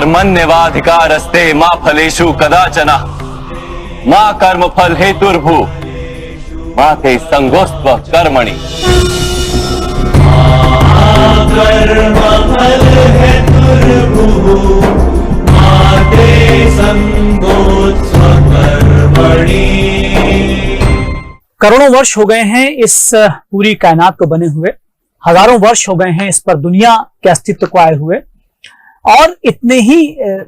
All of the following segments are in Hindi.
कर्मण्येवाधिकारस्ते मा फलेषु कदाचन मा कर्मफल हेतुर्भु मा ते संगोस्त्व कर्मणि। कर्मफल हेतुर्भु मा ते संगोस्त्व कर्मणि। करोड़ों वर्ष हो गए हैं इस पूरी कायनात को बने हुए, हजारों वर्ष हो गए हैं इस पर दुनिया के अस्तित्व को आए हुए, और इतने ही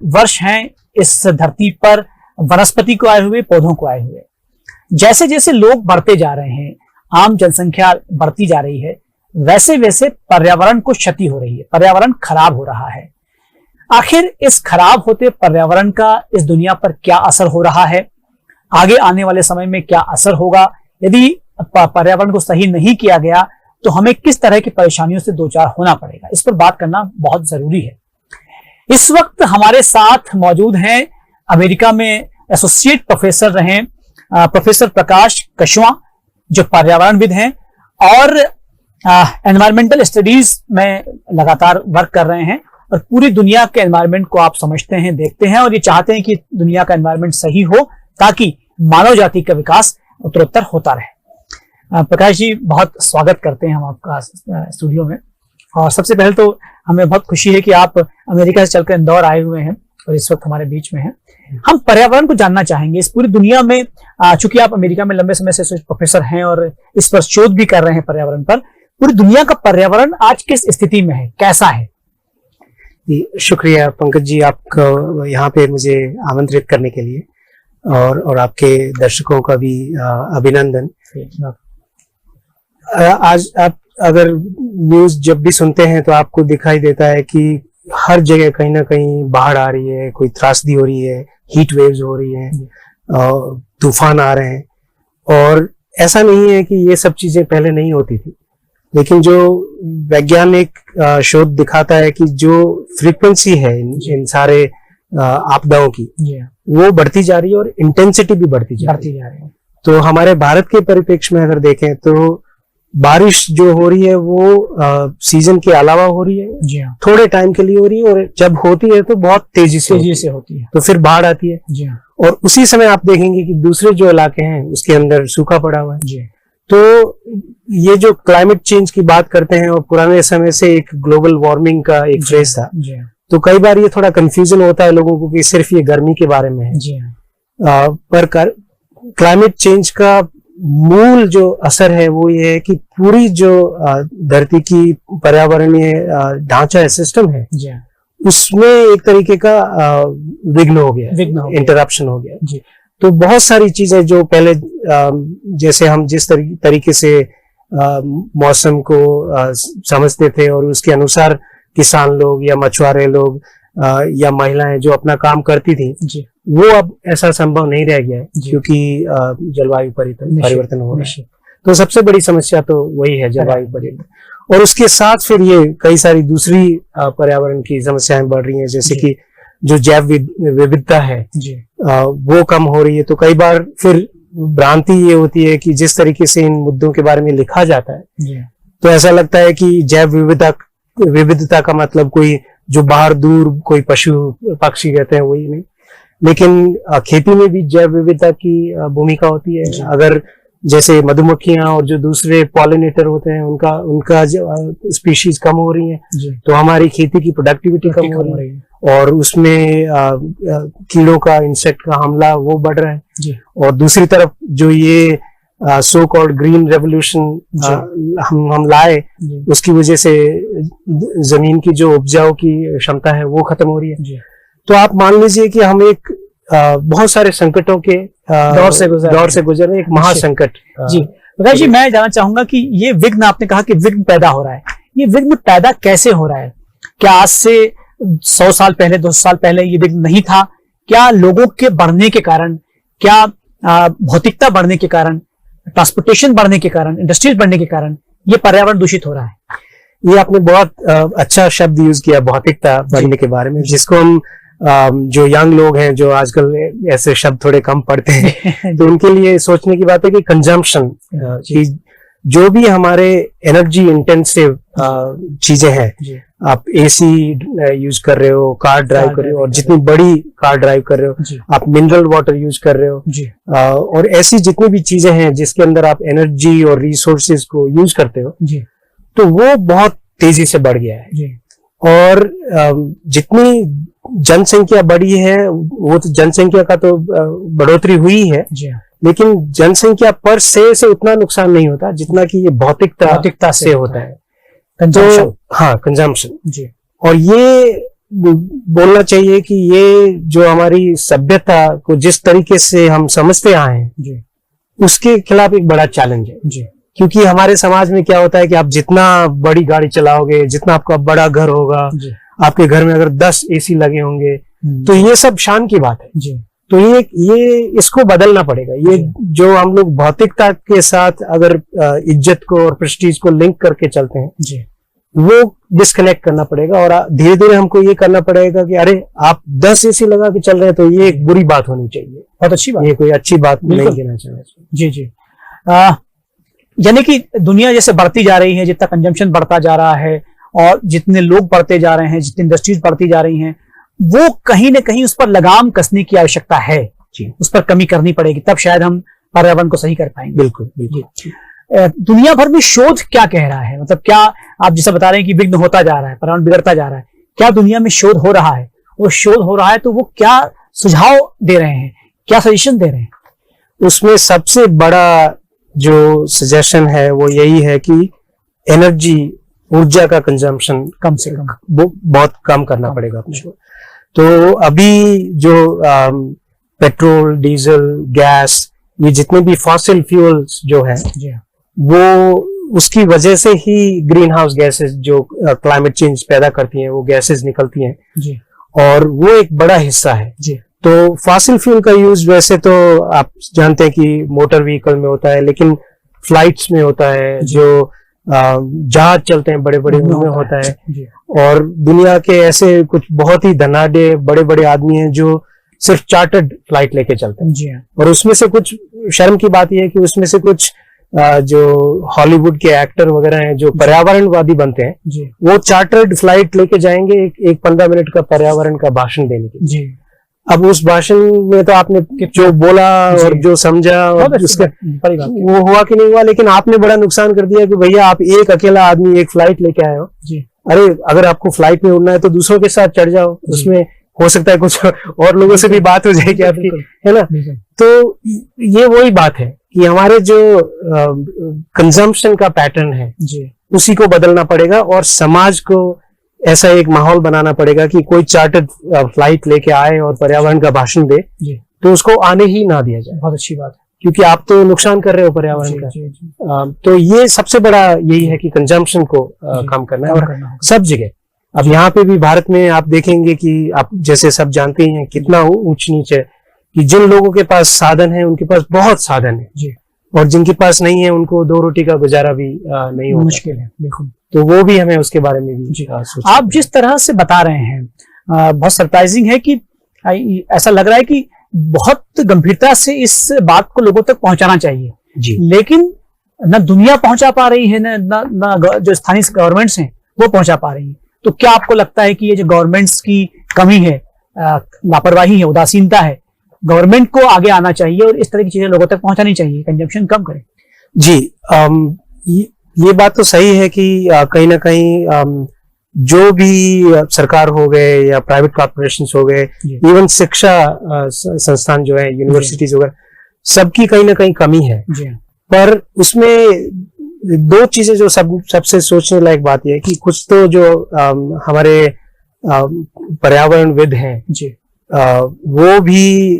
वर्ष हैं इस धरती पर वनस्पति को आए हुए, पौधों को आए हुए। जैसे जैसे लोग बढ़ते जा रहे हैं, आम जनसंख्या बढ़ती जा रही है, वैसे वैसे पर्यावरण को क्षति हो रही है, पर्यावरण खराब हो रहा है। आखिर इस खराब होते पर्यावरण का इस दुनिया पर क्या असर हो रहा है, आगे आने वाले समय में क्या असर होगा, यदि पर्यावरण को सही नहीं किया गया तो हमें किस तरह की परेशानियों से दो चार होना पड़ेगा, इस पर बात करना बहुत जरूरी है। इस वक्त हमारे साथ मौजूद हैं अमेरिका में एसोसिएट प्रोफेसर रहे प्रोफेसर प्रकाश कशवां, जो पर्यावरणविद हैं और एनवायरमेंटल स्टडीज में लगातार वर्क कर रहे हैं और पूरी दुनिया के एनवायरमेंट को आप समझते हैं, देखते हैं और ये चाहते हैं कि दुनिया का एनवायरमेंट सही हो ताकि मानव जाति का विकास उत्तरोत्तर होता रहे। प्रकाश जी, बहुत स्वागत करते हैं हम आपका स्टूडियो में। और सबसे पहले तो हमें बहुत खुशी है कि आप अमेरिका से चलकर इंदौर आए हुए हैं और इस वक्त हमारे बीच में हैं। हम पर्यावरण को जानना चाहेंगे इस पूरी दुनिया में, चूंकि आप अमेरिका में लंबे समय से प्रोफेसर हैं और इस पर शोध भी कर रहे हैं पर्यावरण पर। पूरी दुनिया का पर्यावरण आज किस स्थिति में है, कैसा है? शुक्रिया पंकज जी, आपको यहाँ पे मुझे आमंत्रित करने के लिए और आपके दर्शकों का भी अभिनंदन। आज आप अगर न्यूज जब भी सुनते हैं तो आपको दिखाई देता है कि हर जगह कहीं ना कहीं बाढ़ आ रही है, कोई त्रासदी हो रही है, हीट वेव्स हो रही है, तूफान आ रहे हैं। और ऐसा नहीं है कि ये सब चीजें पहले नहीं होती थी, लेकिन जो वैज्ञानिक शोध दिखाता है कि जो फ्रीक्वेंसी है इन सारे आपदाओं की, वो बढ़ती जा रही है और इंटेंसिटी भी बढ़ती जा रही है। तो हमारे भारत के परिप्रेक्ष्य में अगर देखें तो बारिश जो हो रही है वो सीजन के अलावा हो रही है, थोड़े टाइम के लिए हो रही है, और जब होती है तो बहुत तेजी से होती है, तो फिर बाढ़ आती है। और उसी समय आप देखेंगे कि दूसरे जो इलाके हैं उसके अंदर सूखा पड़ा हुआ है। तो ये जो क्लाइमेट चेंज की बात करते हैं, और पुराने समय से एक ग्लोबल वार्मिंग का एक फ्रेज था, तो कई बार ये थोड़ा कंफ्यूजन होता है लोगों को कि सिर्फ ये गर्मी के बारे में है। पर क्लाइमेट चेंज का मूल जो असर है वो ये है कि पूरी जो धरती की पर्यावरणीय ढांचा है, सिस्टम है, उसमें एक तरीके का विघ्न हो गया, इंटरप्शन हो गया। तो बहुत सारी चीजें जो पहले जैसे हम जिस तरीके से मौसम को समझते थे और उसके अनुसार किसान लोग या मछुआरे लोग या महिलाएं जो अपना काम करती थी, वो अब ऐसा संभव नहीं रह गया है क्योंकि जलवायु परिवर्तन हो रहा है। तो सबसे बड़ी समस्या तो वही है, जलवायु परिवर्तन। और उसके साथ फिर ये कई सारी दूसरी पर्यावरण की समस्याएं बढ़ रही हैं, जैसे कि जो जैव विविधता है वो कम हो रही है। तो कई बार फिर भ्रांति ये होती है कि जिस तरीके से इन मुद्दों के बारे में लिखा जाता है तो ऐसा लगता है कि जैव विविधता का मतलब कोई जो बाहर दूर कोई पशु पक्षी रहते हैं वही नहीं, लेकिन खेती में भी जैव विविधता की भूमिका होती है। अगर जैसे मधुमक्खियां और जो दूसरे पॉलिनेटर होते हैं उनका जो स्पीशीज कम हो रही है तो हमारी खेती की प्रोडक्टिविटी कम हो रही है, और उसमें कीड़ों का, इंसेक्ट का हमला वो बढ़ रहा है। और दूसरी तरफ जो ये सो कॉल्ड ग्रीन रेवोल्यूशन हम लाए, उसकी वजह से जमीन की जो उपजाऊ की क्षमता है वो खत्म हो रही है। तो आप मान लीजिए कि हम एक बहुत सारे संकटों के दौर से गुजर रहे, एक महासंकट। जी प्रकाश जी, मैं जानना चाहूंगा कि ये विघ्न, आपने कहा कि विघ्न पैदा हो रहा है, ये विघ्न पैदा कैसे हो रहा है? क्या आज से 100 साल पहले, 200 साल पहले ये विघ्न नहीं था? क्या लोगों के बढ़ने के कारण, क्या भौतिकता बढ़ने के कारण, ट्रांसपोर्टेशन बढ़ने के कारण, इंडस्ट्रीज बढ़ने के कारण ये पर्यावरण दूषित हो रहा है? ये आपने बहुत अच्छा शब्द यूज किया, भौतिकता बढ़ने के बारे में, जिसको हम जो यंग लोग हैं जो आजकल ऐसे शब्द थोड़े कम पढ़ते हैं तो उनके लिए सोचने की बात है कि कंजम्पशन, जो भी हमारे एनर्जी इंटेंसिव चीजें हैं, जी आप एसी यूज कर रहे हो, कार ड्राइव कर रहे हो, और जितनी बड़ी कार ड्राइव कर रहे हो, जी आप मिनरल वाटर यूज कर रहे हो, जी और ऐसी जितनी भी चीजें हैं जिसके अंदर आप एनर्जी और रिसोर्सेज को यूज करते हो, जी तो वो बहुत तेजी से बढ़ गया है। जी और जितनी जनसंख्या बढ़ी है, वो तो जनसंख्या का तो बढ़ोतरी हुई है, जी लेकिन जनसंख्या पर से उतना नुकसान नहीं होता जितना कि ये भौतिकता से होता है। कंजम्पशन। तो हाँ, कंजम्पशन। जी और ये बोलना चाहिए कि ये जो हमारी सभ्यता को जिस तरीके से हम समझते आए हैं, जी उसके खिलाफ एक बड़ा चैलेंज है। जी क्योंकि हमारे समाज में क्या होता है कि आप जितना बड़ी गाड़ी चलाओगे, जितना आपका बड़ा घर होगा, जी आपके घर में अगर 10 एसी लगे होंगे, तो ये सब शान की बात है। जी तो ये इसको बदलना पड़ेगा। ये जो हम लोग भौतिकता के साथ अगर इज्जत को और प्रेस्टीज को लिंक करके चलते हैं, जी वो डिस्कनेक्ट करना पड़ेगा, और धीरे धीरे हमको ये करना पड़ेगा कि अरे आप 10 एसी लगा के चल रहे हैं तो ये एक बुरी बात होनी चाहिए, बहुत अच्छी बात। ये कोई अच्छी बात नहीं बिल्कुल। कहना चाहिए। जी जी यानी कि दुनिया जैसे बढ़ती जा रही है, जितना कंजम्पशन बढ़ता जा रहा है और जितने लोग बढ़ते जा रहे हैं, जितनी इंडस्ट्रीज बढ़ती जा रही हैं, वो कहीं ना कहीं उस पर लगाम कसने की आवश्यकता है। जी, उस पर कमी करनी पड़ेगी, तब शायद हम पर्यावरण को सही कर पाएंगे। बिल्कुल बिल्कुल। दुनिया भर में शोध क्या कह रहा है? मतलब क्या आप जैसे बता रहे हैं कि विघ्न होता जा रहा है, पर्यावरण बिगड़ता जा रहा है, क्या दुनिया में शोध हो रहा है? और शोध हो रहा है तो वो क्या सुझाव दे रहे हैं, क्या सजेशन दे रहे हैं? उसमें सबसे बड़ा जो सजेशन है वो यही है कि ऊर्जा का कंजम्पशन कम से कम वो बहुत कम करना पड़ेगा अपने को। तो अभी जो पेट्रोल, डीजल, गैस, ये जितने भी फॉसिल फ्यूल्स जो है, जी वो उसकी वजह से ही ग्रीन हाउस गैसेस जो क्लाइमेट चेंज पैदा करती हैं, वो गैसेस निकलती हैं, जी और वो एक बड़ा हिस्सा है। जी तो फॉसिल फ्यूल का यूज वैसे तो आप जानते हैं कि मोटर व्हीकल में होता है, लेकिन फ्लाइट्स में होता है, जो जहाज चलते हैं बड़े बड़े, उनमें होता है। जी और दुनिया के ऐसे कुछ बहुत ही धनाढ्य बड़े बड़े आदमी हैं जो सिर्फ चार्टर्ड फ्लाइट लेके चलते हैं। जी हाँ, और उसमें से कुछ शर्म की बात यह है कि उसमें से कुछ जो हॉलीवुड के एक्टर वगैरह हैं जो पर्यावरणवादी बनते हैं, जी वो चार्टर्ड फ्लाइट लेके जाएंगे एक 15 मिनट का पर्यावरण का भाषण देने के लिए। जी अब उस भाषण में तो आपने जो बोला और जो समझा और उसका बड़ी बात। वो हुआ कि नहीं हुआ, लेकिन आपने बड़ा नुकसान कर दिया कि भैया आप एक अकेला आदमी एक फ्लाइट लेके आए हो। जी अरे अगर आपको फ्लाइट में उड़ना है तो दूसरों के साथ चढ़ जाओ, उसमें हो सकता है कुछ और लोगों से भी बात हो जाएगी आपकी, है ना। बिल्कुल। तो ये वही बात है कि हमारे जो कंजम्पशन का पैटर्न है जी उसी को बदलना पड़ेगा, और समाज को ऐसा एक माहौल बनाना पड़ेगा कि कोई चार्टर्ड फ्लाइट लेके आए और पर्यावरण का भाषण दे जी तो उसको आने ही ना दिया जाए, बहुत अच्छी बात है। क्योंकि आप तो नुकसान कर रहे हो पर्यावरण जी, का। जी, जी, तो ये सबसे बड़ा यही है कि कंजम्पशन को कम करना है, कम और करना होगा। सब जगह। अब यहाँ पे भी भारत में आप देखेंगे कि आप जैसे सब जानते हैं कितना ऊंच नीच है, कि जिन लोगों के पास साधन है उनके पास बहुत साधन है, जी और जिनके पास नहीं है उनको 2 रोटी का गुजारा भी नहीं होता। मुश्किल है, बिल्कुल। तो वो भी हमें उसके बारे में भी जी सोचना आप जिस तरह से बता रहे हैं बहुत सरप्राइजिंग है कि ऐसा लग रहा है कि बहुत गंभीरता से इस बात को लोगों तक पहुंचाना चाहिए, जी। लेकिन न दुनिया पहुंचा पा रही है, न जो स्थानीय गवर्नमेंट्स हैं वो पहुंचा पा रही है। तो क्या आपको लगता है कि ये जो गवर्नमेंट्स की कमी है, लापरवाही है, उदासीनता है, गवर्नमेंट को आगे आना चाहिए और इस तरह की चीजें लोगों तक पहुंचानी चाहिए, कंजम्पशन कम करें? जी, ये बात तो सही है कि कहीं ना कहीं जो भी सरकार हो गए या प्राइवेट कॉर्पोरेशंस हो गए, इवन शिक्षा संस्थान जो है, यूनिवर्सिटीज वगैरह, सबकी कहीं ना कहीं कमी है। जी पर उसमें 2 चीजें जो सबसे सोचने लायक बात यह है कि कुछ तो जो हमारे पर्यावरणविद हैं, जी वो भी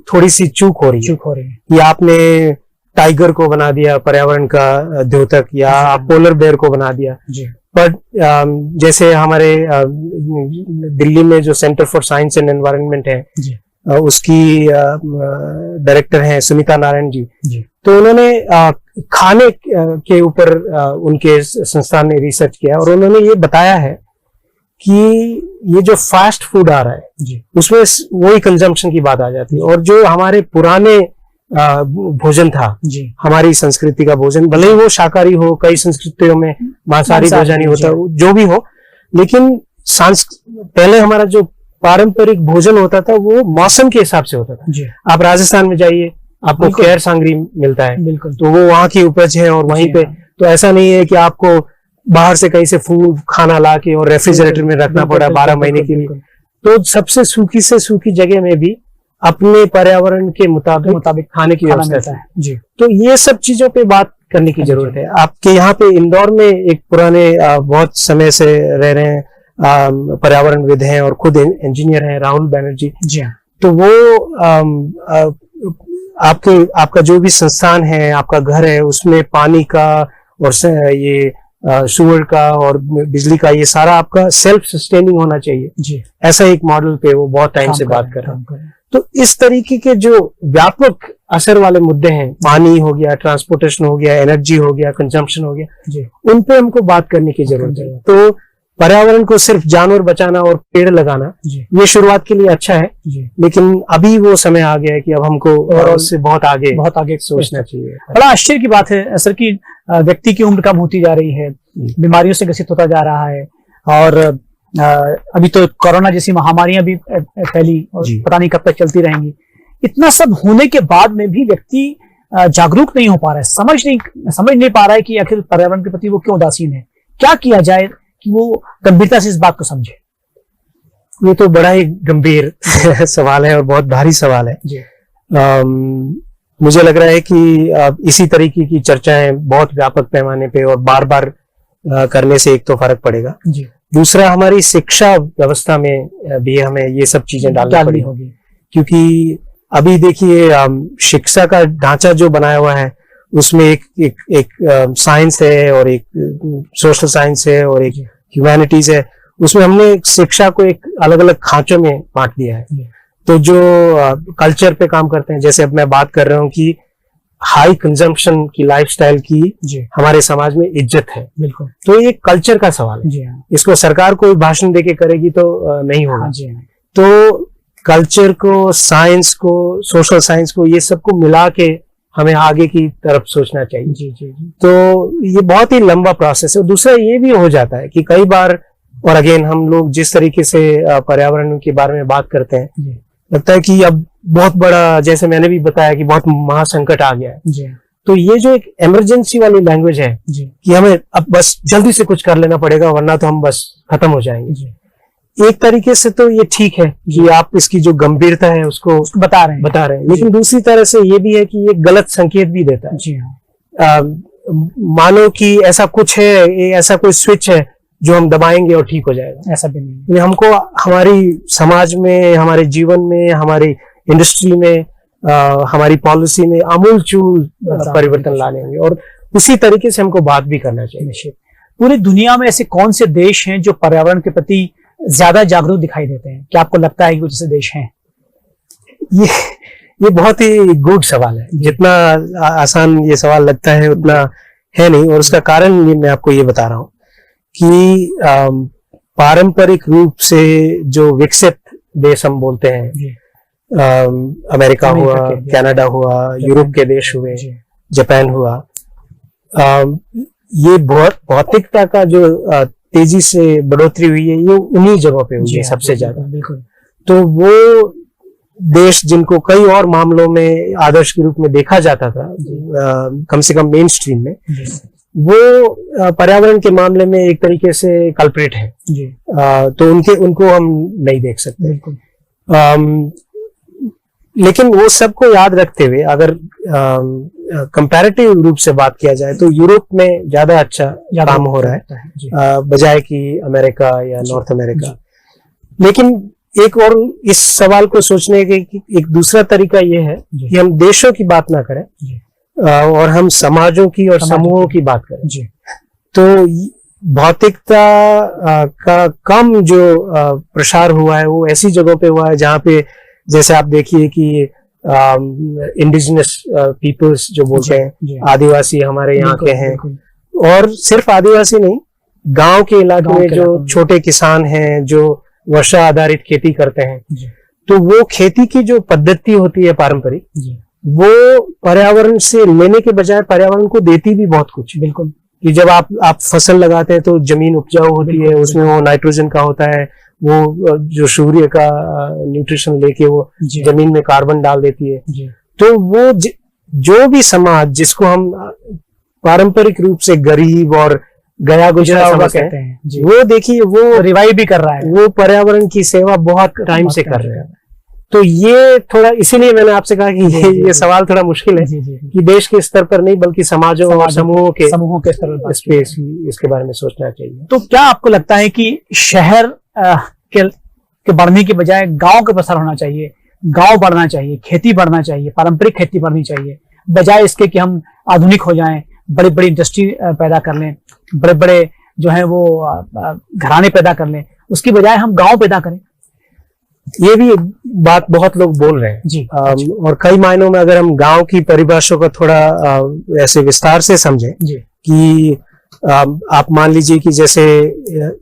थोड़ी सी चूक हो रही है कि आपने टाइगर को बना दिया पर्यावरण का द्योतक, या आप पोलर बेयर को बना दिया। जी पर जैसे हमारे दिल्ली में जो centre for science and environment है, जी उसकी डायरेक्टर हैं सुनीता नारायण जी। जी तो उन्होंने खाने के ऊपर उनके संस्थान ने रिसर्च किया, और उन्होंने ये बताया है कि ये जो फास्ट फूड आ रहा है जी उसमें वही कंजम्पशन की बात आ जाती है, और जो हमारे पुराने भोजन था, जी हमारी संस्कृति का भोजन, भले ही वो शाकाहारी हो, कई संस्कृतियों में मांसाहारी भोजन ही होता है, जो भी हो, लेकिन पहले हमारा जो पारंपरिक भोजन होता था वो मौसम के हिसाब से होता था। जी आप राजस्थान में जाइए, आपको बिल्कुल। खैर सांगरी मिलता है, बिल्कुल। तो वो वहाँ की उपज है और वहीं जी पे, हाँ। तो ऐसा नहीं है कि आपको बाहर से कहीं से फूड खाना ला के और रेफ्रिजरेटर में रखना बिल्कुल, पड़ा 12 बिल्कुल, महीने के लिए। बिल्कुल। तो सबसे सूखी से सूखी जगह में भी अपने पर्यावरण के मुताबिक खाने की खाना व्यवस्था मिलता है। है। जी तो ये सब चीजों पे बात करने की जरूरत है। आपके यहाँ पे इंदौर में एक पुराने बहुत समय से रह रहे हैं पर्यावरणविद हैं और खुद इंजीनियर हैं, राहुल बैनर्जी। जी हाँ। तो वो आपका जो भी संस्थान है, आपका घर है, उसमें पानी का और ये सूअर का और बिजली का, ये सारा आपका सेल्फ सस्टेनिंग होना चाहिए। जी ऐसा एक मॉडल पे वो बहुत टाइम से बात कर रहे हैं। तो इस तरीके के जो व्यापक असर वाले मुद्दे हैं, पानी हो गया, ट्रांसपोर्टेशन हो गया, एनर्जी हो गया, कंजम्पशन हो गया, जी उन पे हमको बात करने की जरूरत है। तो पर्यावरण को सिर्फ जानवर बचाना और पेड़ लगाना, जी ये शुरुआत के लिए अच्छा है, जी लेकिन अभी वो समय आ गया है कि अब हमको और उससे बहुत आगे सोचना चाहिए। बड़ा आश्चर्य की बात है सर कि व्यक्ति की उम्र कम होती जा रही है, बीमारियों से ग्रसित होता जा रहा है, और अभी तो कोरोना जैसी महामारियां भी फैली और जी। पता नहीं कब तक चलती रहेंगी। इतना सब होने के बाद में भी व्यक्ति जागरूक नहीं हो पा रहा है, समझ नहीं पा रहा है कि आखिर पर्यावरण के प्रति वो क्यों उदासीन है। क्या किया जाए कि वो गंभीरता से इस बात को समझे? ये तो बड़ा ही गंभीर सवाल है और बहुत भारी सवाल है। जी मुझे लग रहा है कि इसी तरीके की चर्चाएं बहुत व्यापक पैमाने पे और बार बार करने से एक तो फर्क पड़ेगा, जी दूसरा हमारी शिक्षा व्यवस्था में भी हमें ये सब चीजें डालनी होगी। क्योंकि अभी देखिए शिक्षा का ढांचा जो बनाया हुआ है उसमें एक साइंस है और एक सोशल साइंस है और एक ह्यूमैनिटीज है। उसमें हमने शिक्षा को एक अलग अलग खांचों में बांट दिया है। तो जो कल्चर पे काम करते हैं, जैसे अब मैं बात कर रहा हूँ कि हाई कंजम्पशन की लाइफस्टाइल की जी हमारे समाज में इज्जत है, बिल्कुल। तो ये कल्चर का सवाल है। जी हाँ। इसको सरकार कोई भाषण देके करेगी तो नहीं होगा। हाँ जी हाँ। तो कल्चर को, साइंस को, सोशल साइंस को, ये सबको मिला के हमें आगे की तरफ सोचना चाहिए। जी जी जी तो ये बहुत ही लंबा प्रोसेस है। दूसरा ये भी हो जाता है कि कई बार, और अगेन हम लोग जिस तरीके से पर्यावरण के बारे में बात करते हैं, जी लगता है कि अब बहुत बड़ा, जैसे मैंने भी बताया कि बहुत महासंकट आ गया है। जी तो ये जो एक इमरजेंसी वाली लैंग्वेज है जी कि हमें अब बस जल्दी से कुछ कर लेना पड़ेगा वरना तो हम बस खत्म हो जाएंगे, जी एक तरीके से तो ये ठीक है कि आप इसकी जो गंभीरता है उसको बता रहे हैं। लेकिन दूसरी तरह से ये भी है कि ये गलत संकेत भी देता है। जी हाँ। मानो कि ऐसा कुछ है, ये ऐसा कोई स्विच है जो हम दबाएंगे और ठीक हो जाएगा। ऐसा भी नहीं है। हमको हमारी समाज में, हमारे जीवन में, हमारी इंडस्ट्री में, हमारी पॉलिसी में आमूलचूल परिवर्तन लाने होंगे और उसी तरीके से हमको बात भी करना चाहिए। निश्चित। पूरी दुनिया में ऐसे कौन से देश हैं जो पर्यावरण के प्रति ज्यादा जागरूक दिखाई देते हैं? क्या आपको लगता है कि कुछ ऐसे देश हैं? ये बहुत ही गूढ़ सवाल है। जितना आसान ये सवाल लगता है उतना है नहीं, और उसका कारण मैं आपको ये बता रहा हूँ कि पारंपरिक रूप से जो विकसित देश हम बोलते हैं, अमेरिका हुआ, कनाडा हुआ, यूरोप के देश हुए, जापान हुआ, ये भौतिकता का जो तेजी से बढ़ोतरी हुई है ये उन्हीं जगहों पे हुई है सबसे ज्यादा। तो वो देश जिनको कई और मामलों में आदर्श के रूप में देखा जाता था, कम से कम मेन स्ट्रीम में, वो पर्यावरण के मामले में एक तरीके से कल्प्रिट है। तो उनको हम नहीं देख सकते। लेकिन वो सबको याद रखते हुए अगर कंपैरेटिव रूप से बात किया जाए तो यूरोप में ज्यादा अच्छा काम हो रहा है बजाय कि अमेरिका या नॉर्थ अमेरिका। लेकिन एक और इस सवाल को सोचने के एक दूसरा तरीका ये है कि हम देशों की बात ना करें और हम समाजों की और समूहों की बात करें। तो भौतिकता का कम जो प्रसार हुआ है वो ऐसी जगहों पे हुआ है जहाँ पे, जैसे आप देखिए कि इंडिजिनस पीपल्स जो बोलते हैं, आदिवासी हमारे यहाँ के हैं, और सिर्फ आदिवासी नहीं, गांव के इलाके में जो छोटे किसान हैं जो वर्षा आधारित खेती करते हैं, तो वो खेती की जो पद्धति होती है पारंपरिक, वो पर्यावरण से लेने के बजाय पर्यावरण को देती भी बहुत कुछ। बिल्कुल। कि जब आप फसल लगाते हैं तो जमीन उपजाऊ होती है, उसमें वो नाइट्रोजन का होता है, वो जो सूर्य का न्यूट्रिशन लेके वो जी। जमीन में कार्बन डाल देती है। जी। तो वो जो भी समाज जिसको हम पारंपरिक रूप से गरीब और गया गुजरा हुआ समझते कहते हैं, जी। हैं, वो देखिए वो रिवाइव भी कर रहा है, वो पर्यावरण की सेवा बहुत टाइम से कर रहे हैं। तो ये थोड़ा, इसीलिए मैंने आपसे कहा कि ये सवाल थोड़ा मुश्किल है जी, जी। कि देश के स्तर पर नहीं बल्कि समाजों और समूहों के स्तर पर स्पेस इसके बारे में सोचना चाहिए। तो क्या आपको लगता है कि शहर के बढ़ने के बजाय गांव का प्रसार होना चाहिए, गांव बढ़ना चाहिए, खेती बढ़ना चाहिए, पारंपरिक खेती बढ़नी चाहिए, बजाय इसके कि हम आधुनिक हो जाएं, बड़ी बड़ी इंडस्ट्री पैदा कर लें, बड़े बड़े जो है वो घराने पैदा कर लें, उसकी बजाय हम गांव पैदा करें? ये भी बात बहुत लोग बोल रहे हैं जी। और कई मायनों में अगर हम गांव की परिभाषा को थोड़ा ऐसे विस्तार से समझें जी। कि आप मान लीजिए कि जैसे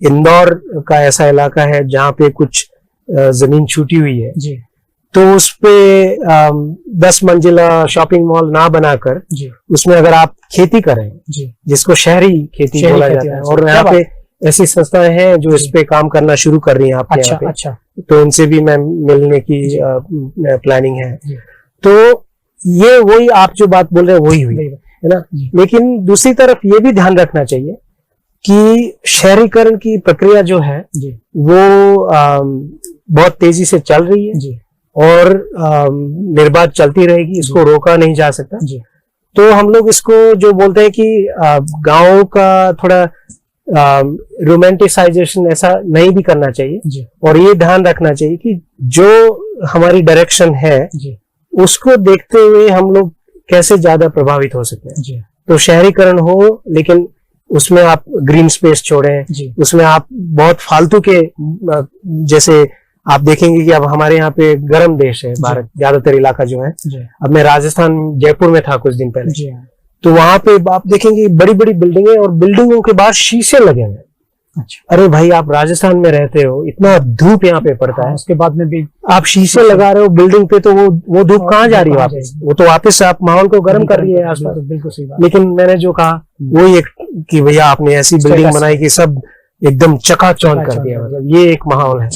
इंदौर का ऐसा इलाका है जहाँ पे कुछ जमीन छूटी हुई है, जी। तो उस पे 10 मंजिला शॉपिंग मॉल ना बनाकर जी। उसमें अगर आप खेती करें, जी। जिसको शहरी खेती शहरी बोला खेती जाता है, होना और चाहिए। यहाँ क्या पे ऐसी संस्थाएं हैं जो इस पे काम करना शुरू कर रही हैं आपके अच्छा, यहाँ पे। अच्छा। तो उनसे भी मैं मिलने की प्लानिंग है। जी। तो ये वही आप जो बात बोल रहे हैं वही हुई है ना। जी। लेकिन दूसरी तरफ ये भी ध्यान रखना चाहिए कि शहरीकरण की प्रक्रिया जो है जी। वो बहुत तेजी से चल रही है जी। और निर्बाध चलती रहेगी, इसको रोका नहीं जा सकता। जी। तो हम लोग इसको जो बोलते हैं कि गाँव का थोड़ा रोमांटिसाइजेशन ऐसा नहीं भी करना चाहिए, जी। और ये ध्यान रखना चाहिए कि जो हमारी डायरेक्शन है जी। उसको देखते हुए हम लोग कैसे ज्यादा प्रभावित हो सकते हैं। जी। तो शहरीकरण हो लेकिन उसमें आप ग्रीन स्पेस छोड़ें, जी। उसमें आप बहुत फालतू के जैसे आप देखेंगे कि अब हमारे यहाँ पे गर्म देश है भारत, ज्यादातर इलाका जो है। जी। अब मैं राजस्थान जयपुर में था कुछ दिन पहले, जी। तो वहां पे आप देखेंगे बड़ी बड़ी बिल्डिंगें और बिल्डिंगों के बाहर शीशे लगे हुए हैं। अच्छा। अरे भाई, आप राजस्थान में रहते हो, इतना धूप यहाँ पे पड़ता हाँ, है, उसके बाद में भी आप शीशे लगा रहे हो बिल्डिंग पे, तो वो धूप कहाँ जा रही है वापस? वो तो वापस आप माहौल को गर्म कर रही है आसपास। बिल्कुल सही बात। लेकिन मैंने जो कहा वही एक कि भैया आपने ऐसी बिल्डिंग बनाई कि सब एकदम चकाचौंध कर दिया, मतलब ये एक माहौल है।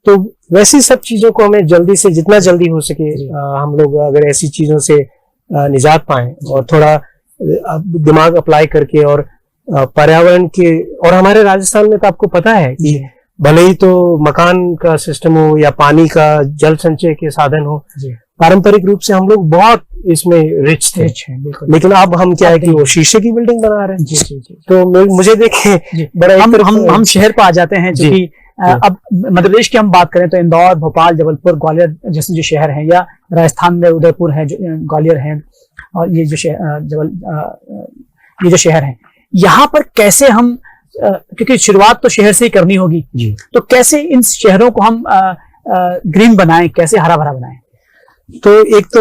तो वैसी सब चीजों को हमें जल्दी से, जितना जल्दी हो सके हम लोग अगर ऐसी चीजों से निजात पाएं और थोड़ा दिमाग अप्लाई करके और पर्यावरण के, और हमारे राजस्थान में तो आपको पता है कि भले ही तो मकान का सिस्टम हो या पानी का जल संचय के साधन हो, पारंपरिक रूप से हम लोग बहुत इसमें रिच थे, लेकिन अब हम क्या है कि वो शीशे की बिल्डिंग बना रहे हैं। जी, जी, जी। तो मुझे देखे बड़ा हम शहर पर आ जाते हैं, क्योंकि अब मध्य प्रदेश की हम बात करें तो इंदौर, भोपाल, जबलपुर, ग्वालियर जैसे जो शहर हैं, या राजस्थान में उदयपुर है, ग्वालियर है, और ये जो ये जो शहर है, यहाँ पर कैसे हम, क्योंकि शुरुआत तो शहर से ही करनी होगी, तो कैसे इन शहरों को हम ग्रीन बनाएं, कैसे हरा भरा बनाएं? तो एक तो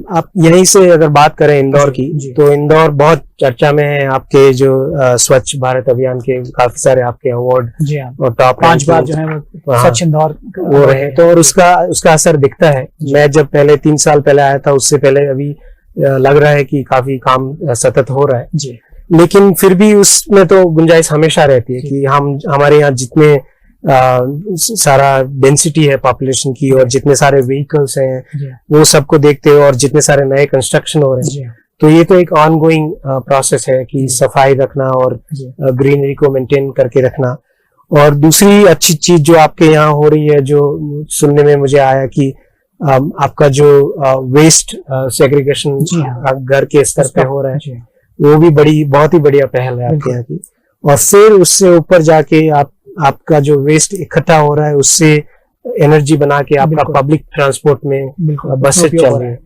आप यहीं से अगर बात करें इंदौर की, तो इंदौर बहुत चर्चा में है। आपके जो स्वच्छ भारत अभियान के काफी सारे आपके अवार्ड और टॉप 5 बार जो है वो स्वच्छ इंदौर वो रहे, तो और उसका असर दिखता है। मैं जब पहले 3 साल पहले आया था, उससे पहले अभी लग रहा है कि काफी काम सतत हो रहा है जी। लेकिन फिर भी उसमें तो गुंजाइश हमेशा रहती है कि हमारे यहाँ जितने सारा डेंसिटी है पॉपुलेशन की और जितने सारे व्हीकल्स हैं वो सबको देखते हो, और जितने सारे नए कंस्ट्रक्शन हो रहे हैं, तो ये तो एक ऑनगोइंग प्रोसेस है कि सफाई रखना और ग्रीनरी को मेंटेन करके रखना। और दूसरी अच्छी चीज जो आपके यहाँ हो रही है, जो सुनने में मुझे आया कि आपका जो वेस्ट सेग्रीगेशन घर के स्तर पे हो रहा है, वो भी बहुत ही बढ़िया पहल है आपके यहाँ की। और फिर उससे ऊपर जाके आपका जो वेस्ट इकट्ठा हो रहा है उससे एनर्जी बना के आपका पब्लिक ट्रांसपोर्ट में बसें चल रही है।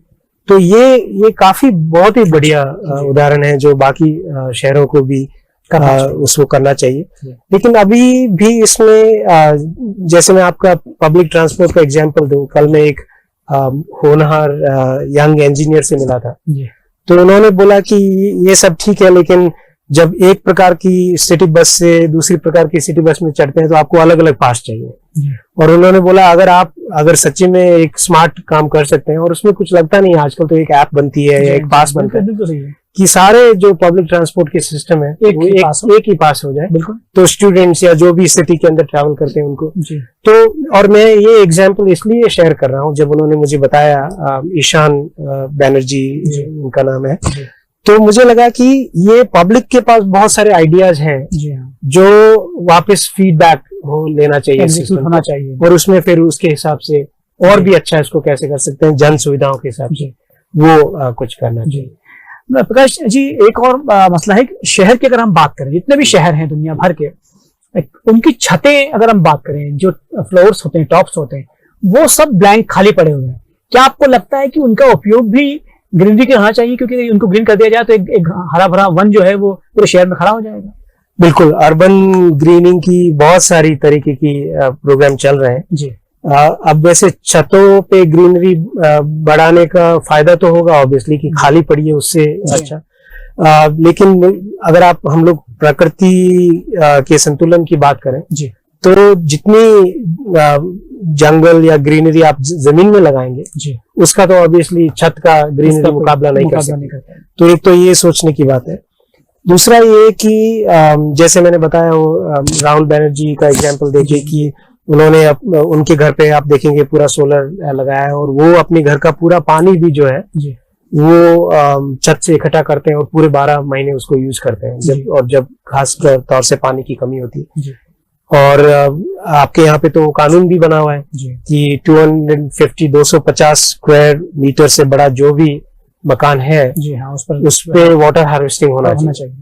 तो ये काफी बहुत ही बढ़िया उदाहरण है जो बाकी शहरों को भी उसको करना चाहिए। लेकिन अभी भी इसमें जैसे मैं आपका पब्लिक ट्रांसपोर्ट का एग्जांपल दूं, कल मैं एक होनहार यंग इंजीनियर से मिला था, तो उन्होंने बोला कि ये सब ठीक है, लेकिन जब एक प्रकार की सिटी बस से दूसरी प्रकार की सिटी बस में चढ़ते हैं तो आपको अलग अलग पास चाहिए। और उन्होंने बोला अगर सच्ची में एक स्मार्ट काम कर सकते हैं, और उसमें कुछ लगता नहीं, आजकल तो एक ऐप बनती है या एक पास बनता है कि सारे जो पब्लिक ट्रांसपोर्ट के सिस्टम है एक ही पास हो जाए, तो स्टूडेंट्स या जो भी सिटी के अंदर ट्रैवल करते हैं उनको। तो और मैं ये एग्जांपल इसलिए शेयर कर रहा हूँ, जब उन्होंने मुझे बताया, ईशान बैनर्जी उनका नाम है, तो मुझे लगा कि ये पब्लिक के पास बहुत सारे आइडियाज हैं जो वापस फीडबैक लेना चाहिए, सिस्टम होना चाहिए, और उसमें फिर उसके हिसाब से और भी अच्छा इसको कैसे कर सकते हैं, जन सुविधाओं के हिसाब से वो कुछ करना चाहिए। प्रकाश जी, एक और मसला है, शहर की अगर हम बात करें, जितने भी शहर हैं दुनिया भर के, उनकी छतें अगर हम बात करें, जो फ्लोर्स होते हैं, टॉप्स होते हैं, वो सब ब्लैंक खाली पड़े हुए हैं। क्या आपको लगता है कि उनका उपयोग भी ग्रीनरी के होना चाहिए, क्योंकि उनको ग्रीन कर दिया जाए तो एक हरा भरा वन जो है वो पूरे शहर में खड़ा हो जाएगा? बिल्कुल, अर्बन ग्रीनिंग की बहुत सारी तरीके की प्रोग्राम चल रहे हैं जी। अब वैसे छतों पे ग्रीनरी बढ़ाने का फायदा तो होगा ऑब्वियसली कि खाली पड़ी है उससे अच्छा, लेकिन अगर हम लोग प्रकृति के संतुलन की बात करें जी, तो जितनी जंगल या ग्रीनरी आप जमीन में लगाएंगे जी, उसका तो ऑब्वियसली छत का ग्रीनरी मुकाबला नहीं कर सकते। तो एक तो ये सोचने की बात है। दूसरा ये कि जैसे मैंने बताया राहुल बैनर्जी का एग्जांपल देखिए कि उन्होंने उनके घर पे आप देखेंगे पूरा सोलर लगाया है, और वो अपने घर का पूरा पानी भी जो है जी, वो छत से इकट्ठा करते हैं और पूरे 12 महीने उसको यूज करते हैं, जब खास तौर से पानी की कमी होती है जी। और आपके यहाँ पे तो कानून भी बना हुआ है कि 250 स्क्वायर मीटर से बड़ा जो भी मकान है जी, हाँ, उस पे वाटर हार्वेस्टिंग होना चाहिए।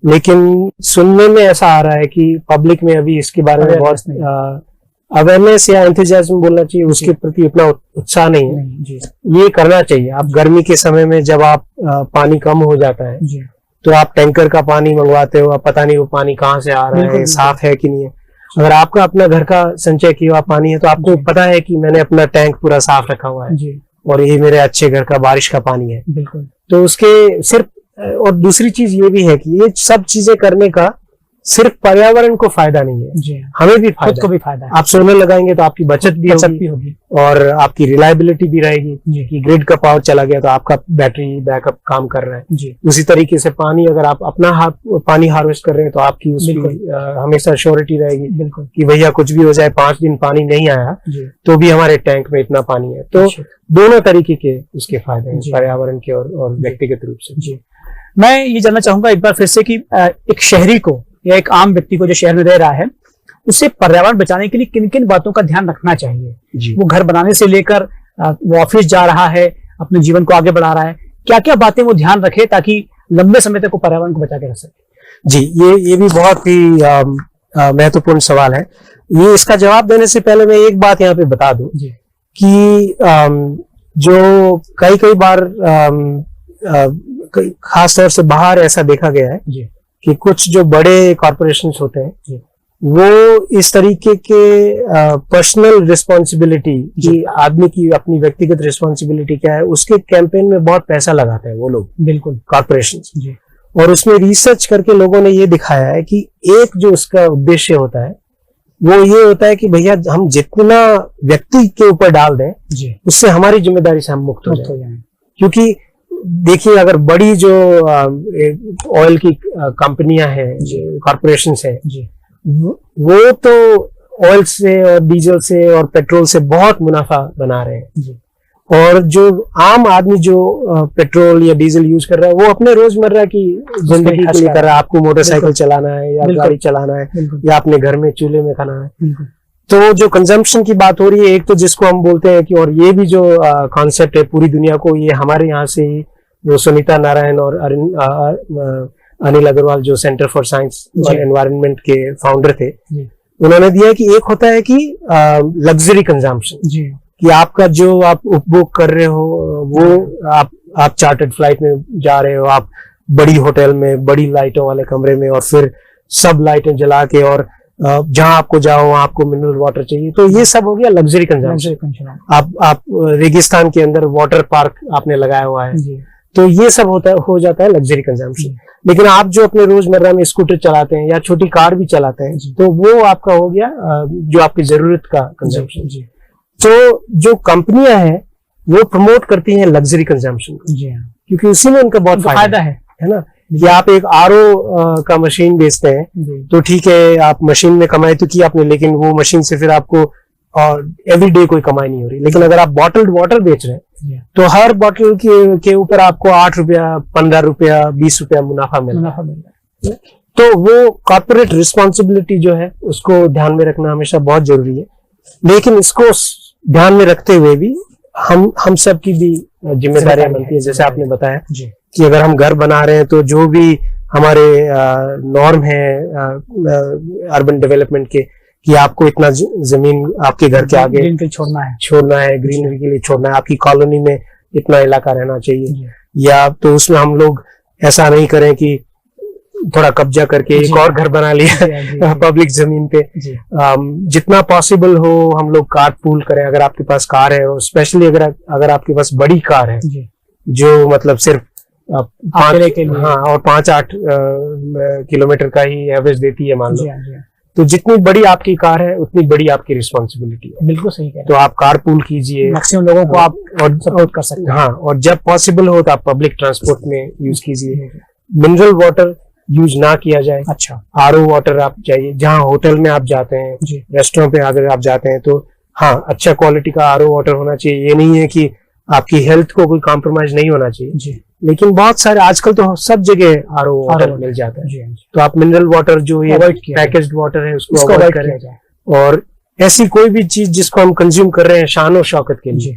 लेकिन सुनने में ऐसा आ रहा है कि पब्लिक में अभी इसके बारे में बहुत अवेयरनेस या एंथुसियाज्म बोलना चाहिए, उसके प्रति उतना उत्साह नहीं है जी। ये करना चाहिए। आप गर्मी के समय में जब आप पानी कम हो जाता है जी, तो आप टैंकर का पानी मंगवाते हो, आप पता नहीं वो पानी कहाँ से आ रहा है, साफ है कि नहीं है। अगर आपका अपना घर का संचय किया हुआ पानी है तो आपको पता है कि मैंने अपना टैंक पूरा साफ रखा हुआ है जी, और ये मेरे अच्छे घर का बारिश का पानी है। बिल्कुल। तो उसके सिर्फ, और दूसरी चीज ये भी है कि ये सब चीजें करने का सिर्फ पर्यावरण को फायदा नहीं है जी, हमें भी फायदा, खुद को भी फायदा है। आप सोलर लगाएंगे तो आपकी बचत भी होगी और आपकी रिलायबिलिटी भी रहेगी कि ग्रिड का पावर चला गया तो आपका बैटरी बैकअप काम कर रहा है जी। उसी तरीके से पानी, अगर आप अपना पानी हार्वेस्ट कर रहे हैं तो आपकी उसकी हमेशा श्योरिटी रहेगी बिल्कुल कि भैया कुछ भी हो जाए, 5 दिन पानी नहीं आया तो भी हमारे टैंक में इतना पानी है। तो दोनों तरीके के उसके फायदे हैं, पर्यावरण के और व्यक्तिगत रूप से जी। मैं ये जानना चाहूंगा एक बार फिर से कि एक शहरी को या एक आम व्यक्ति को जो शहर में रह रहा है, उसे पर्यावरण बचाने के लिए किन किन बातों का ध्यान रखना चाहिए? वो घर बनाने से लेकर वो ऑफिस जा रहा है, अपने जीवन को आगे बढ़ा रहा है, क्या क्या बातें वो ध्यान रखे ताकि लंबे समय तक वो पर्यावरण को बचा के रख सके? जी, ये भी बहुत ही महत्वपूर्ण सवाल है। ये इसका जवाब देने से पहले मैं एक बात यहाँ पे बता दूं कि जो कई बार खास तौर से बाहर ऐसा देखा गया है कि कुछ जो बड़े कॉर्पोरेशंस होते हैं वो इस तरीके के पर्सनल रिस्पॉन्सिबिलिटी की, आदमी की अपनी व्यक्तिगत रिस्पॉन्सिबिलिटी क्या है उसके कैंपेन में बहुत पैसा लगाते हैं वो लोग, बिल्कुल कॉर्पोरेशंस। और उसमें रिसर्च करके लोगों ने ये दिखाया है कि एक जो उसका उद्देश्य होता है वो ये होता है कि भैया हम जितना व्यक्ति के ऊपर डाल दें उससे हमारी जिम्मेदारी से हम मुक्त हो जाए। क्योंकि देखिए, अगर बड़ी जो ऑयल की कंपनियां हैं, कॉर्पोरेशंस हैं, वो तो ऑयल से और डीजल से और पेट्रोल से बहुत मुनाफा बना रहे हैं, और जो आम आदमी जो पेट्रोल या डीजल यूज कर रहा है वो अपने रोजमर्रा की जिंदगी के लिए कर रहा है। आपको मोटरसाइकिल चलाना है या गाड़ी चलाना है या अपने घर में चूल्हे में खाना है। तो जो कंजम्पशन की बात हो रही है, एक तो जिसको हम बोलते हैं कि, और ये भी जो कॉन्सेप्ट है पूरी दुनिया को, ये हमारे यहाँ से जो सुनीता नारायण और अनिल अग्रवाल जो सेंटर फॉर साइंस और एनवायरनमेंट के फाउंडर थे, उन्होंने दिया कि एक होता है कि लग्जरी कंजम्पशन, कि आपका जो आप उपभोग कर रहे हो वो आप चार्टर्ड फ्लाइट में जा रहे हो, आप बड़ी होटल में बड़ी लाइटों वाले कमरे में और फिर सब लाइटें जला के, और जहां आपको जाओ वहां आपको मिनरल वाटर चाहिए, तो ये सब हो गया लग्जरी कंजम्पशन। आप रेगिस्तान के अंदर वाटर पार्क आपने लगाया हुआ है, तो ये सब हो जाता है लग्जरी कंजम्पशन। लेकिन आप जो अपने रोजमर्रा में स्कूटर चलाते हैं या छोटी कार भी चलाते हैं, तो वो आपका हो गया जो आपकी जरूरत का कंजम्पशन। तो जो कंपनियां हैं वो प्रमोट करती हैं लग्जरी कंजम्पशन को, क्योंकि उसी में उनका बहुत फायदा है ना। कि आप एक आरओ का मशीन बेचते हैं तो ठीक है, आप मशीन में कमाई तो की आपने, लेकिन वो मशीन से फिर आपको एवरीडे कोई कमाई नहीं हो रही। लेकिन अगर आप बॉटल्ड वाटर बेच रहे हैं तो हर बॉटल के ऊपर आपको 8 रुपया, 15 रुपया, 20 रुपया मुनाफा मिल रहा है। तो वो कॉर्पोरेट रिस्पॉन्सिबिलिटी जो है उसको ध्यान में रखना हमेशा बहुत जरूरी है। लेकिन इसको ध्यान में रखते हुए भी हम सब की भी जिम्मेदारियां बनती है। जैसे आपने बताया कि अगर हम घर बना रहे हैं तो जो भी हमारे नॉर्म है अर्बन डेवलपमेंट के, कि आपको इतना जमीन आपके घर के आगे छोड़ना है, ग्रीनरी के लिए छोड़ना है, आपकी कॉलोनी में इतना इलाका रहना चाहिए। या तो उसमें हम लोग ऐसा नहीं करें कि थोड़ा कब्जा करके एक और घर बना लिया पब्लिक जमीन पे। जितना पॉसिबल हो हम लोग कार पूल करें। अगर आपके पास कार है, और स्पेशली अगर आपके पास बड़ी कार है जो मतलब सिर्फ 5-8 किलोमीटर का ही एवरेज देती है मान लो, तो जितनी बड़ी आपकी कार है उतनी बड़ी आपकी रिस्पॉन्सिबिलिटी है। बिल्कुल सही है। तो आप कार पूल कीजिए, मैक्सिमम लोगों को आप सपोर्ट कर सकते हैं। हाँ, और जब पॉसिबल हो तो आप पब्लिक ट्रांसपोर्ट में यूज कीजिए। मिनरल वाटर यूज ना किया जाए। अच्छा, आरओ वाटर आप चाहिए। जहाँ होटल में आप जाते हैं, रेस्टोरेंट पे अगर आप जाते हैं तो हाँ, अच्छा क्वालिटी का आरओ वाटर होना चाहिए। ये नहीं है कि आपकी हेल्थ को कोई कॉम्प्रोमाइज नहीं होना चाहिए। लेकिन बहुत सारे आजकल तो सब जगह आरओ वाटर मिल जाता है। तो आप मिनरल वाटर जो ये पैकेज्ड वाटर है उसको अवॉइड करें। और ऐसी कोई भी चीज जिसको हम कंज्यूम कर रहे हैं शान और शौकत के लिए,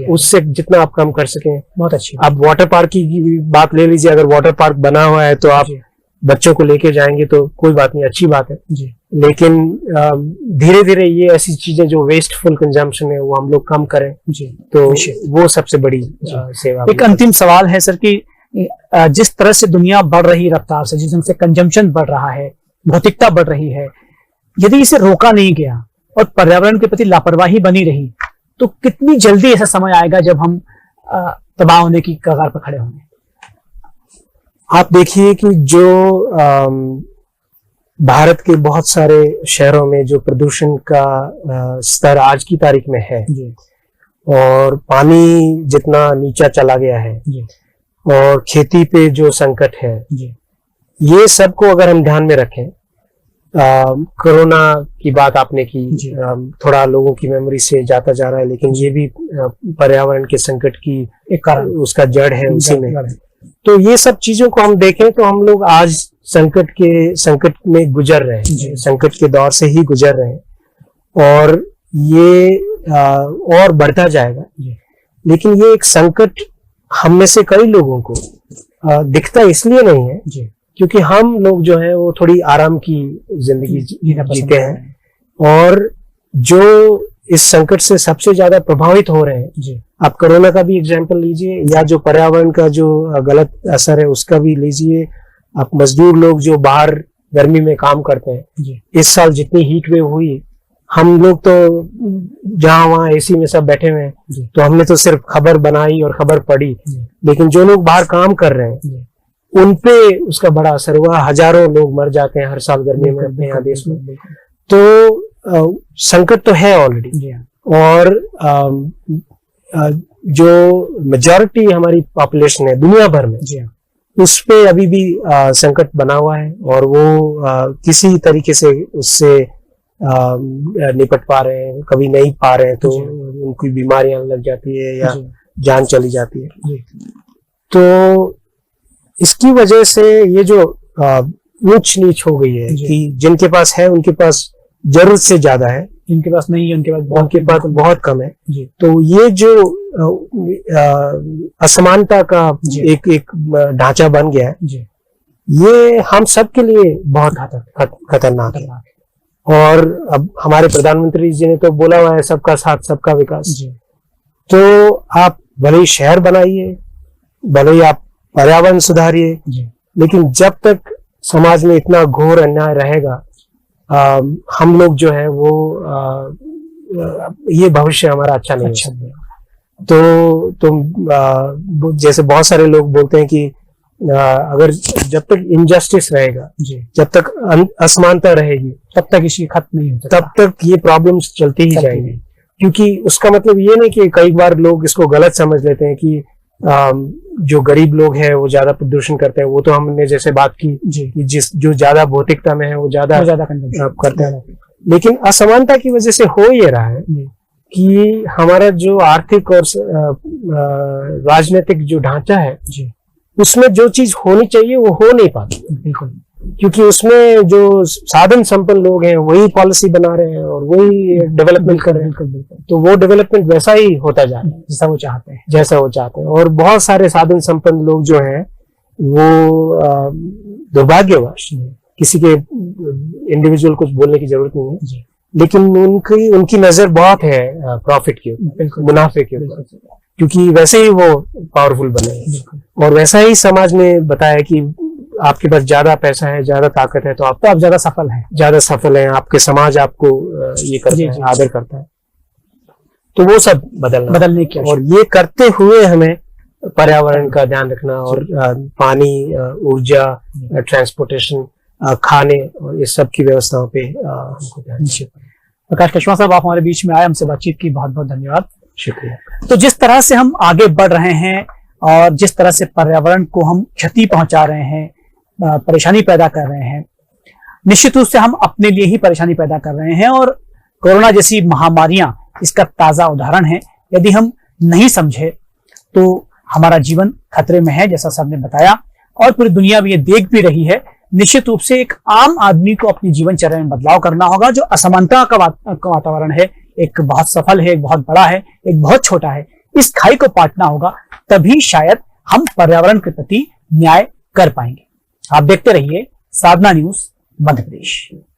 उससे जितना आप कम कर सकें बहुत अच्छी। आप वाटर पार्क की बात ले लीजिए। अगर वाटर पार्क बना हुआ है तो आप बच्चों को लेके जाएंगे तो कोई बात नहीं, अच्छी बात है। लेकिन धीरे धीरे ये ऐसी चीजें जो वेस्टफुल कंजम्पशन है वो हम लोग कम करें तो वो सबसे बड़ी सेवा। एक अंतिम सवाल है सर कि जिस तरह से दुनिया बढ़ रही रफ्तार से, जिस ढंग से कंजम्पशन बढ़ रहा है, भौतिकता बढ़ रही है, यदि इसे रोका नहीं गया और पर्यावरण के प्रति लापरवाही बनी रही तो कितनी जल्दी ऐसा समय आएगा जब हम तबाह होने की कगार पर खड़े होंगे? आप देखिए कि जो भारत के बहुत सारे शहरों में जो प्रदूषण का स्तर आज की तारीख में है और पानी जितना नीचा चला गया है और खेती पे जो संकट है, ये सबको अगर हम ध्यान में रखें। कोरोना की बात आपने की, थोड़ा लोगों की मेमोरी से जाता जा रहा है, लेकिन ये भी पर्यावरण के संकट की एक कारण, उसका जड़ है उसी में। तो ये सब चीजों को हम देखें तो हम लोग आज संकट में गुजर रहे हैं, संकट के दौर से ही गुजर रहे हैं और ये और बढ़ता जाएगा। लेकिन ये एक संकट हम में से कई लोगों को दिखता इसलिए नहीं है क्योंकि हम लोग जो है वो थोड़ी आराम की जिंदगी जीते हैं और जो इस संकट से सबसे ज्यादा प्रभावित हो रहे हैं। आप कोरोना का भी एग्जाम्पल लीजिए या जो पर्यावरण का जो गलत असर है उसका भी लीजिए। आप मजदूर लोग जो बाहर गर्मी में काम करते हैं, इस साल जितनी हीट वेव हुई, हम लोग तो जहां वहां एसी में सब बैठे हुए हैं तो हमने तो सिर्फ खबर बनाई और खबर पढ़ी, लेकिन जो लोग बाहर काम कर रहे हैं उनपे उसका बड़ा असर हुआ। हजारों लोग मर जाते हैं हर साल गर्मी में अपने यहाँ देश में। तो संकट तो है ऑलरेडी और जो मेजॉरिटी हमारी पॉपुलेशन है दुनिया भर में उस पे अभी भी संकट बना हुआ है और वो किसी तरीके से उससे निपट पा रहे हैं, कभी नहीं पा रहे हैं तो उनकी बीमारियां लग जाती है या जान चली जाती है। तो इसकी वजह से ये जो ऊंच नीच हो गई है कि जिनके पास है उनके पास जरूरत से ज्यादा है, जिनके पास नहीं है उनके पास बहुत कम है। तो ये जो असमानता का एक ढांचा बन गया है, ये हम सब के लिए बहुत खतरनाक है। और अब हमारे प्रधानमंत्री जी ने तो बोला हुआ है सबका साथ सबका विकास। तो आप भले ही शहर बनाइए, भले ही आप पर्यावरण सुधारिए, लेकिन जब तक समाज में इतना घोर अन्याय रहेगा हम लोग जो है वो ये भविष्य हमारा अच्छा नहीं है। तो जैसे बहुत सारे लोग बोलते हैं कि अगर जब तक इनजस्टिस रहेगा, जी, जब तक असमानता रहेगी, तब तक इसी खत्म नहीं हो सकता। तब तक ये प्रॉब्लम्स चलती ही जाएंगी। क्योंकि उसका मतलब ये नहीं कि कई बार लोग इसको गलत समझ लेते हैं कि जो गरीब लोग हैं वो ज्यादा प्रदूषण करते हैं। वो तो हमने जैसे बात की जी, कि जो ज्यादा भौतिकता में है वो ज्यादा करते हैं, लेकिन असमानता की वजह से हो ये रहा है कि हमारा जो आर्थिक और राजनीतिक जो ढांचा है जी, उसमें जो चीज होनी चाहिए वो हो नहीं पाती। बिल्कुल, क्योंकि उसमें जो साधन संपन्न लोग हैं वही पॉलिसी बना रहे हैं और वही डेवलपमेंट कर रहे हैं। बिल्कुल, तो वो डेवलपमेंट वैसा ही होता जा रहा है जैसा वो चाहते हैं। जैसा वो चाहते हैं। और बहुत सारे साधन संपन्न लोग जो हैं वो दुर्भाग्यवश, किसी के इंडिविजुअल कुछ बोलने की जरूरत नहीं है जी, लेकिन उनकी नजर बहुत है प्रॉफिट के ऊपर, मुनाफे के ऊपर, क्योंकि वैसे ही वो पावरफुल बने हैं। और वैसा ही समाज ने बताया कि आपके पास ज्यादा पैसा है, ज्यादा ताकत है, तो आप ज्यादा सफल हैं, ज्यादा सफल हैं, आपके समाज आपको ये करता है, आदर करता है। तो वो सब बदलने की, और ये करते हुए हमें पर्यावरण का ध्यान रखना और पानी, ऊर्जा, ट्रांसपोर्टेशन, खाने और इस सब की व्यवस्थाओं पे हमको ध्यान। प्रकाश कछुआ साहब, आप हमारे बीच में आए, हमसे बातचीत की, बहुत बहुत धन्यवाद। शुक्रिया। तो जिस तरह से हम आगे बढ़ रहे हैं और जिस तरह से पर्यावरण को हम क्षति पहुंचा रहे हैं, परेशानी पैदा कर रहे हैं, निश्चित रूप से हम अपने लिए ही परेशानी पैदा कर रहे हैं। और कोरोना जैसी महामारियां इसका ताजा उदाहरण है। यदि हम नहीं समझे तो हमारा जीवन खतरे में है, जैसा सर ने बताया, और पूरी दुनिया भी ये देख भी रही है। निश्चित रूप से एक आम आदमी को अपनी जीवनचर्या में बदलाव करना होगा। जो असमानता का वातावरण है, एक बहुत सफल है, एक बहुत बड़ा है, एक बहुत छोटा है, इस खाई को पाटना होगा, तभी शायद हम पर्यावरण के प्रति न्याय कर पाएंगे। आप देखते रहिए साधना न्यूज मध्य प्रदेश।